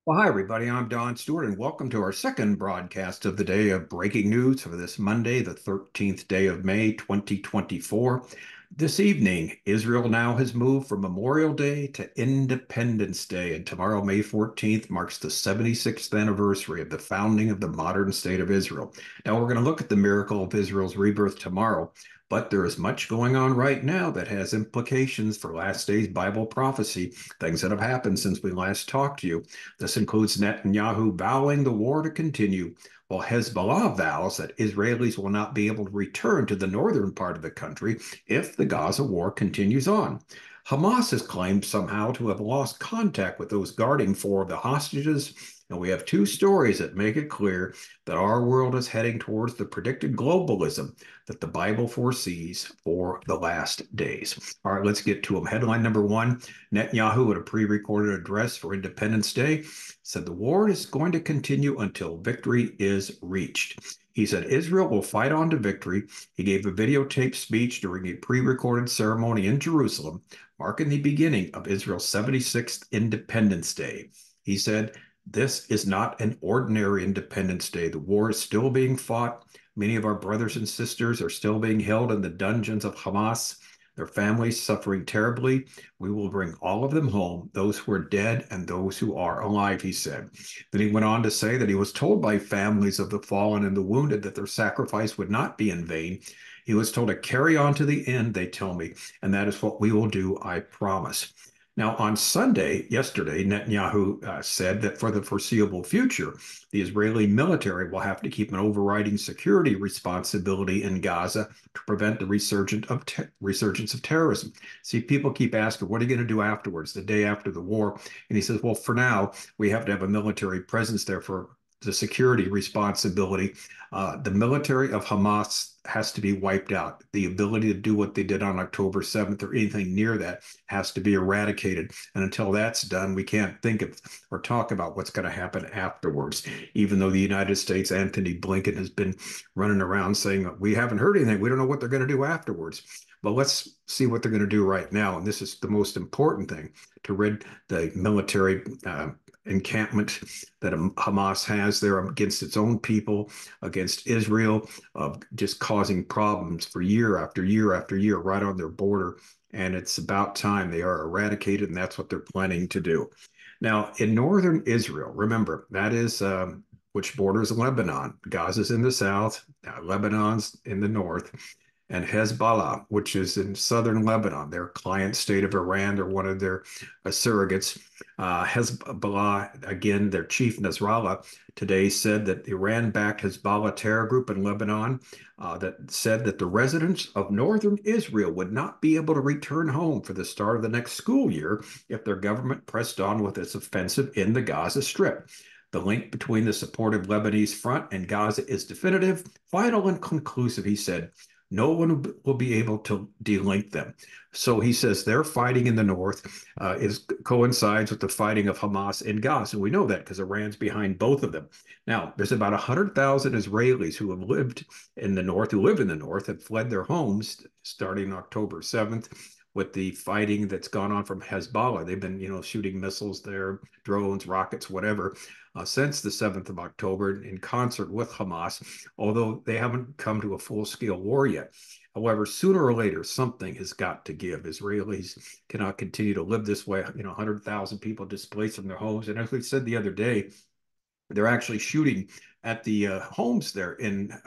Well, hi, everybody. I'm Don Stewart, and welcome to our second broadcast of the day of breaking news for this Monday, the 13th day of May, 2024. This evening, Israel now has moved from Memorial Day to Independence Day, and tomorrow, May 14th, marks the 76th anniversary of the founding of the modern state of Israel. Now, we're going to look at the miracle of Israel's rebirth tomorrow, but there is much going on right now that has implications for last day's Bible prophecy, things that have happened since we last talked to you. This includes Netanyahu vowing the war to continue, while Hezbollah vows that Israelis will not be able to return to the northern part of the country if the Gaza war continues on. Hamas has claimed somehow to have lost contact with those guarding four of the hostages, and we have two stories that make it clear that our world is heading towards the predicted globalism that the Bible foresees for the last days. All right, let's get to them. Headline number one: Netanyahu, at a pre-recorded address for Independence Day, said the war is going to continue until victory is reached. He said Israel will fight on to victory. He gave a videotaped speech during a pre-recorded ceremony in Jerusalem, marking the beginning of Israel's 76th Independence Day. He said, "This is not an ordinary Independence Day. The war is still being fought. Many of our brothers and sisters are still being held in the dungeons of Hamas, their families suffering terribly. We will bring all of them home, those who are dead and those who are alive," he said. Then he went on to say that he was told by families of the fallen and the wounded that their sacrifice would not be in vain. He was told to carry on to the end, they tell me, and that is what we will do, I promise. Now, on Sunday, yesterday, Netanyahu said that for the foreseeable future, the Israeli military will have to keep an overriding security responsibility in Gaza to prevent the resurgence of terrorism. See, people keep asking, what are you going to do afterwards, the day after the war? And he says, well, for now, we have to have a military presence there for the security responsibility. The military of Hamas has to be wiped out. The ability to do what they did on October 7th or anything near that has to be eradicated. And until that's done, we can't think of or talk about what's going to happen afterwards. Even though the United States, Anthony Blinken, has been running around saying, we haven't heard anything. We don't know what they're going to do afterwards. But let's see what they're going to do right now. And this is the most important thing, to rid the military encampment that Hamas has there against its own people, against Israel, of just causing problems for year after year after year right on their border. And it's about time they are eradicated, and that's what they're planning to do. Now, in northern Israel, remember, that is which borders Lebanon. Gaza's in the south, Lebanon's in the north, and Hezbollah, which is in southern Lebanon, their client state of Iran. They're one of their surrogates. Hezbollah, again, their chief Nasrallah today said that the Iran-backed Hezbollah terror group in Lebanon that said that the residents of northern Israel would not be able to return home for the start of the next school year if their government pressed on with its offensive in the Gaza Strip. The link between the supportive Lebanese front and Gaza is definitive, final, and conclusive, he said. No one will be able to delink them. So he says their fighting in the north coincides with the fighting of Hamas in Gaza. We know that because Iran's behind both of them. Now, there's about 100,000 Israelis who have lived in the north, who live in the north, and fled their homes starting October 7th with the fighting that's gone on from Hezbollah. They've been, shooting missiles there, drones, rockets, whatever, since the 7th of October in concert with Hamas, although they haven't come to a full-scale war yet. However, sooner or later, something has got to give. Israelis cannot continue to live this way. 100,000 people displaced from their homes. And as we said the other day, they're actually shooting at the homes there in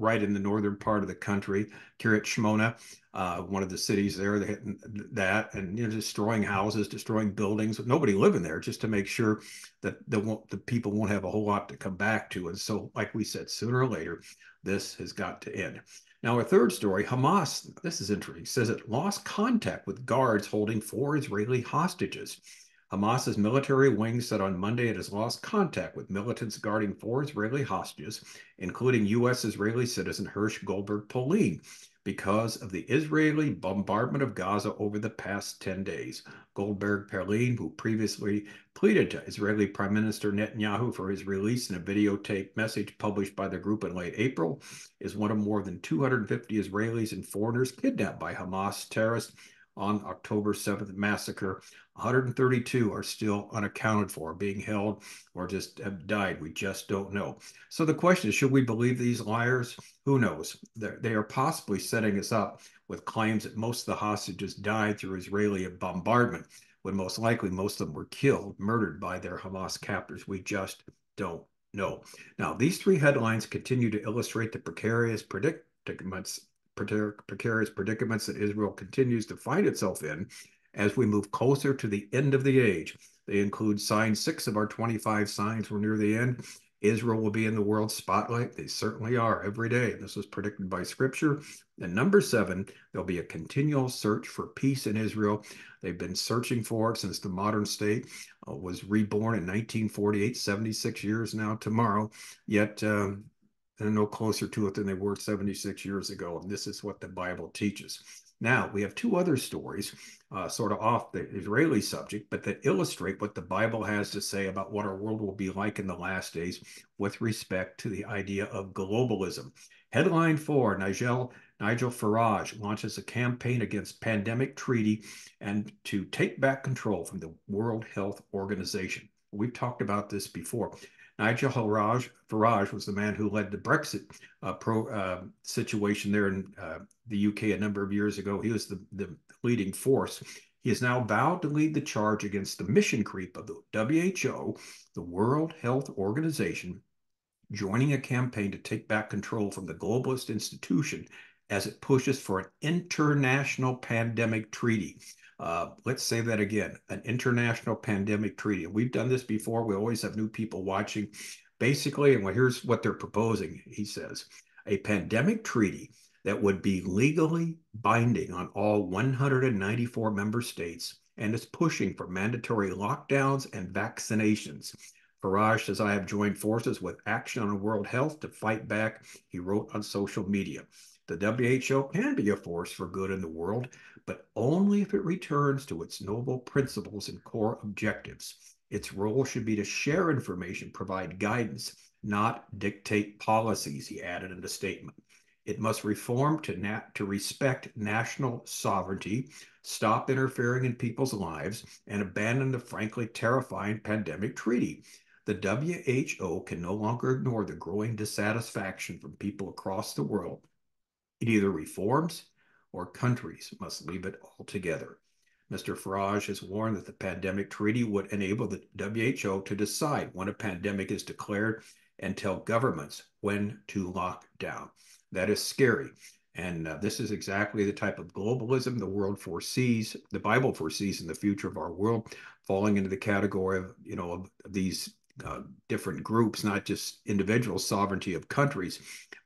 right in the northern part of the country, Kiryat Shmona, one of the cities there. They hit that and destroying houses, destroying buildings with nobody living there, just to make sure that the people won't have a whole lot to come back to. And so, like we said, sooner or later, this has got to end. Now, our third story: Hamas, this is interesting, says it lost contact with guards holding four Israeli hostages. Hamas's military wing said on Monday it has lost contact with militants guarding four Israeli hostages, including U.S. Israeli citizen Hirsch Goldberg Polin, because of the Israeli bombardment of Gaza over the past 10 days. Goldberg Polin, who previously pleaded to Israeli Prime Minister Netanyahu for his release in a videotaped message published by the group in late April, is one of more than 250 Israelis and foreigners kidnapped by Hamas terrorists on October 7th massacre 132 are still unaccounted for, being held or just have died. We just don't know. So the question is, should we believe these liars? Who knows? They are possibly setting us up with claims that most of the hostages died through Israeli bombardment, when most likely most of them were killed, murdered by their Hamas captors. We just don't know. Now, these three headlines continue to illustrate the precarious predicaments that Israel continues to find itself in as we move closer to the end of the age. They include sign 6 of our 25 signs. We're near the end. Israel will be in the world spotlight. They certainly are every day. This was predicted by scripture. And number 7, there'll be a continual search for peace in Israel. They've been searching for it since the modern state was reborn in 1948, 76 years now tomorrow. Yet they're no closer to it than they were 76 years ago. And this is what the Bible teaches. Now, we have two other stories, sort of off the Israeli subject, but that illustrate what the Bible has to say about what our world will be like in the last days with respect to the idea of globalism. Headline 4, Nigel Farage launches a campaign against pandemic treaty and to take back control from the World Health Organization. We've talked about this before. Nigel Farage was the man who led the Brexit situation there in the UK a number of years ago. He was the leading force. He has now vowed to lead the charge against the mission creep of the WHO, the World Health Organization, joining a campaign to take back control from the globalist institution as it pushes for an international pandemic treaty. Let's say that again, an international pandemic treaty. We've done this before. We always have new people watching. Basically, and here's what they're proposing, he says, a pandemic treaty that would be legally binding on all 194 member states and is pushing for mandatory lockdowns and vaccinations. Farage says, I have joined forces with Action on World Health to fight back, he wrote on social media. The WHO can be a force for good in the world, but only if it returns to its noble principles and core objectives. Its role should be to share information, provide guidance, not dictate policies, he added in a statement. It must reform to respect national sovereignty, stop interfering in people's lives, and abandon the frankly terrifying pandemic treaty. The WHO can no longer ignore the growing dissatisfaction from people across the world. It either reforms or countries must leave it altogether. Mr. Farage has warned that the pandemic treaty would enable the WHO to decide when a pandemic is declared and tell governments when to lock down. That is scary. And this is exactly the type of globalism the world foresees, the Bible foresees in the future of our world, falling into the category of, of these different groups, not just individual sovereignty of countries,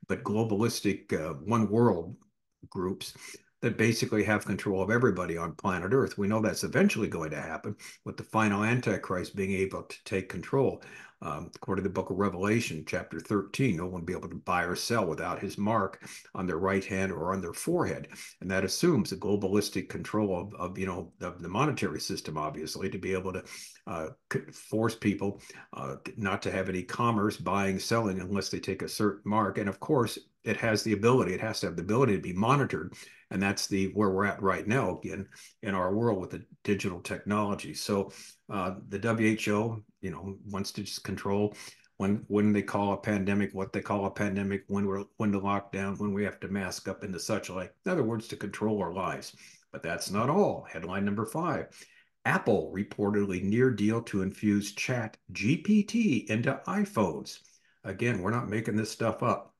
but globalistic one world groups that basically have control of everybody on planet Earth. We know that's eventually going to happen with the final Antichrist being able to take control. According to the book of Revelation, chapter 13, no one will be able to buy or sell without his mark on their right hand or on their forehead. And that assumes a globalistic control of the monetary system, obviously, to be able to force people not to have any commerce, buying, selling, unless they take a certain mark. And of course, it has the ability, it has to have the ability to be monitored. And that's where we're at right now, again, in our world with the digital technology. So the WHO, wants to just control when they call a pandemic, what they call a pandemic, when to lock down, when we have to mask up and such like. In other words, to control our lives. But that's not all. Headline number 5. Apple reportedly near deal to infuse Chat GPT into iPhones. Again, we're not making this stuff up.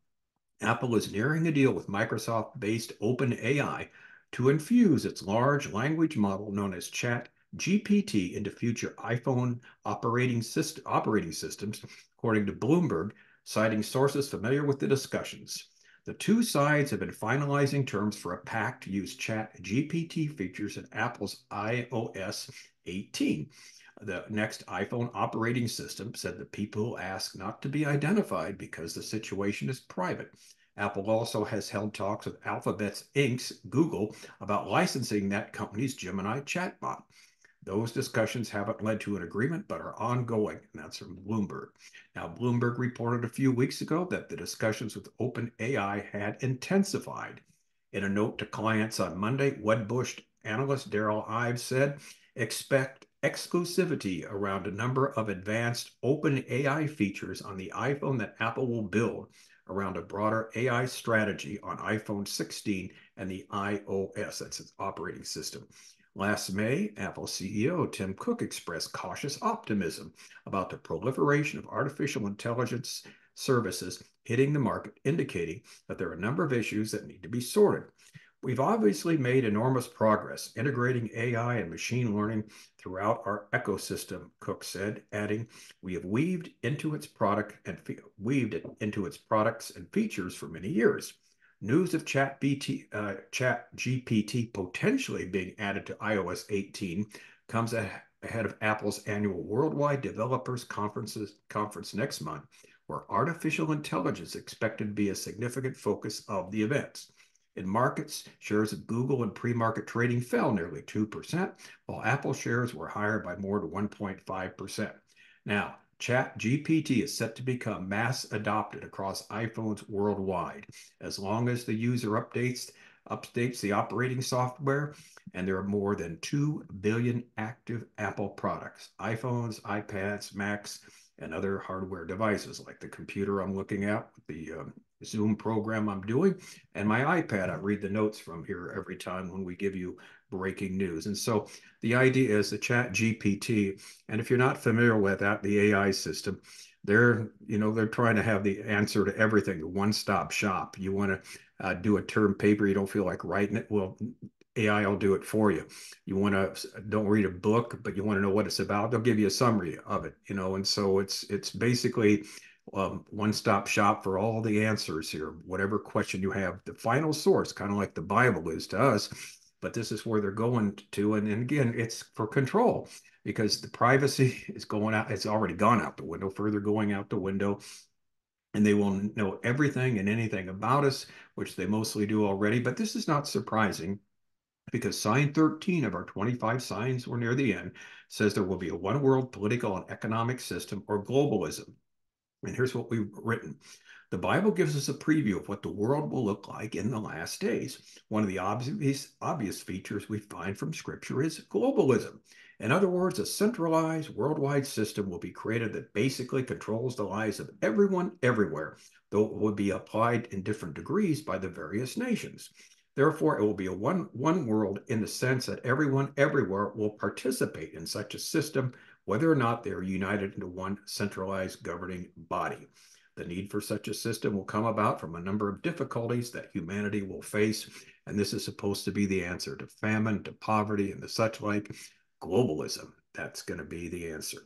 Apple is nearing a deal with Microsoft-based OpenAI to infuse its large language model known as Chat GPT into future iPhone operating systems, according to Bloomberg, citing sources familiar with the discussions. The two sides have been finalizing terms for a pact to use Chat GPT features in Apple's iOS 18. The next iPhone operating system, said the people ask not to be identified because the situation is private. Apple also has held talks with Alphabet Inc.'s Google about licensing that company's Gemini chatbot. Those discussions haven't led to an agreement, but are ongoing, and that's from Bloomberg. Now, Bloomberg reported a few weeks ago that the discussions with OpenAI had intensified. In a note to clients on Monday, Wedbush analyst Daryl Ives said, Expect exclusivity around a number of advanced open AI features on the iPhone that Apple will build around a broader AI strategy on iPhone 16 and the iOS, that's its operating system. Last May, Apple CEO Tim Cook expressed cautious optimism about the proliferation of artificial intelligence services hitting the market, indicating that there are a number of issues that need to be sorted. We've obviously made enormous progress integrating AI and machine learning throughout our ecosystem, Cook said, adding, "We have weaved it into its products and features for many years." News of Chat GPT potentially being added to iOS 18 comes ahead of Apple's annual Worldwide Developers Conference next month, where artificial intelligence is expected to be a significant focus of the events. In markets, shares of Google in pre-market trading fell nearly 2%, while Apple shares were higher by more than 1.5%. Now, ChatGPT is set to become mass adopted across iPhones worldwide, as long as the user updates the operating software, and there are more than 2 billion active Apple products, iPhones, iPads, Macs, and other hardware devices like the computer I'm looking at, the Zoom program I'm doing, and my iPad. I read the notes from here every time when we give you breaking news. And so the idea is the Chat GPT, and if you're not familiar with that, the AI system, they're trying to have the answer to everything, a one-stop shop. You want to do a term paper, you don't feel like writing it, well, AI will do it for you. You want to don't read a book, but you want to know what it's about, they'll give you a summary of it, and so it's basically one-stop shop for all the answers here. Whatever question you have, the final source, kind of like the Bible is to us, but this is where they're going to. And again, it's for control because the privacy is going out. It's already gone out the window, further going out the window. And they will know everything and anything about us, which they mostly do already. But this is not surprising because sign 13 of our 25 signs, we're near the end, says there will be a one world political and economic system, or globalism. And here's what we've written. The Bible gives us a preview of what the world will look like in the last days. One of the obvious features we find from Scripture is globalism. In other words, a centralized worldwide system will be created that basically controls the lives of everyone everywhere, though it will be applied in different degrees by the various nations. Therefore, it will be a one world in the sense that everyone everywhere will participate in such a system, whether or not they are united into one centralized governing body. The need for such a system will come about from a number of difficulties that humanity will face, and this is supposed to be the answer to famine, to poverty, and the such like. Globalism, that's going to be the answer.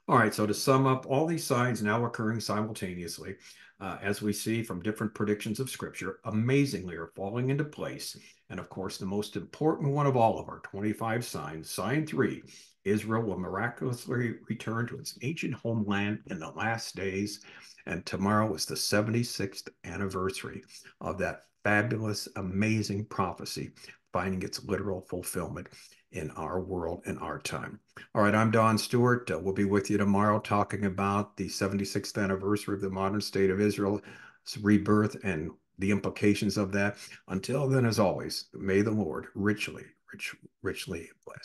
All right, so to sum up, all these signs now occurring simultaneously, as we see from different predictions of Scripture, amazingly are falling into place. And of course, the most important one of all of our 25 signs, sign 3, Israel will miraculously return to its ancient homeland in the last days. And tomorrow is the 76th anniversary of that fabulous, amazing prophecy finding its literal fulfillment in our world in our time. All right, I'm Don Stewart. We'll be with you tomorrow talking about the 76th anniversary of the modern state of Israel's rebirth and the implications of that. Until then, as always, may the Lord richly, richly bless.